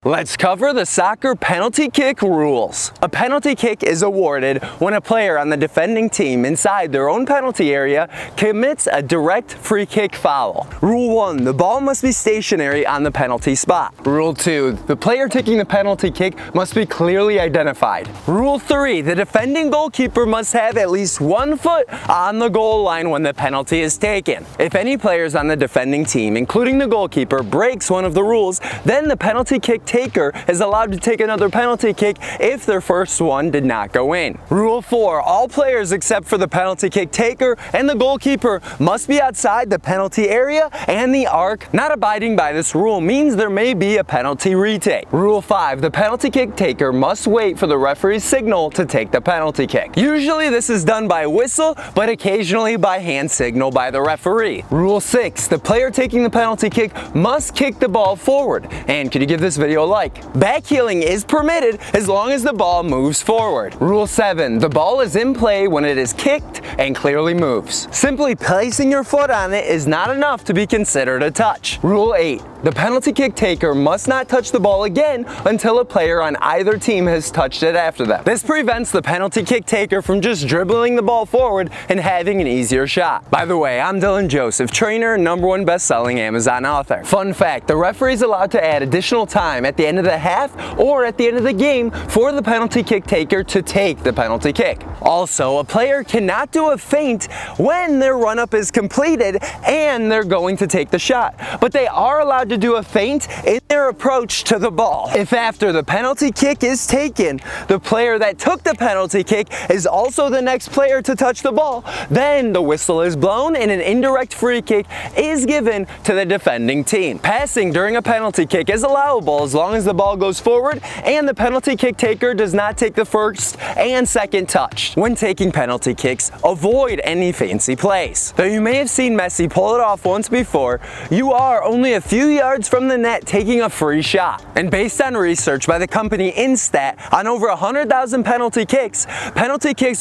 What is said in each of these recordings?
Let's cover the soccer penalty kick rules. A penalty kick is awarded when a player on the defending team inside their own penalty area commits a direct free kick foul. Rule 1, the ball must be stationary on the penalty spot. Rule 2, the player taking the penalty kick must be clearly identified. Rule 3, the defending goalkeeper must have at least 1 foot on the goal line when the penalty is taken. If any players on the defending team, including the goalkeeper, breaks one of the rules, then the penalty kick taker is allowed to take another penalty kick if their first one did not go in. Rule 4, all players except for the penalty kick taker and the goalkeeper must be outside the penalty area and the arc. Not abiding by this rule means there may be a penalty retake. Rule 5, the penalty kick taker must wait for the referee's signal to take the penalty kick. Usually this is done by whistle, but occasionally by hand signal by the referee. Rule 6, the player taking the penalty kick must kick the ball forward. And could you give this video a like? Backheeling is permitted as long as the ball moves forward. Rule 7, the ball is in play when it is kicked and clearly moves. Simply placing your foot on it is not enough to be considered a touch. Rule 8, the penalty kick taker must not touch the ball again until a player on either team has touched it after them. This prevents the penalty kick taker from just dribbling the ball forward and having an easier shot. By the way, I'm Dylan Joseph, trainer and #1 best-selling Amazon author. Fun fact, the referee is allowed to add additional time at the end of the half or at the end of the game for the penalty kick taker to take the penalty kick. Also, a player cannot do a feint when their run-up is completed and they're going to take the shot, but they are allowed to do a feint in their approach to the ball. If after the penalty kick is taken, the player that took the penalty kick is also the next player to touch the ball, then the whistle is blown and an indirect free kick is given to the defending team. Passing during a penalty kick is allowable as long as the ball goes forward and the penalty kick taker does not take the first and second touch. When taking penalty kicks, avoid any fancy plays. Though you may have seen Messi pull it off once before, you are only a few yards from the net taking a free shot. And based on research by the company Instat on over 100,000 penalty kicks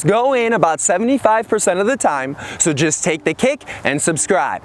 go in about 75% of the time, so just take the kick and subscribe.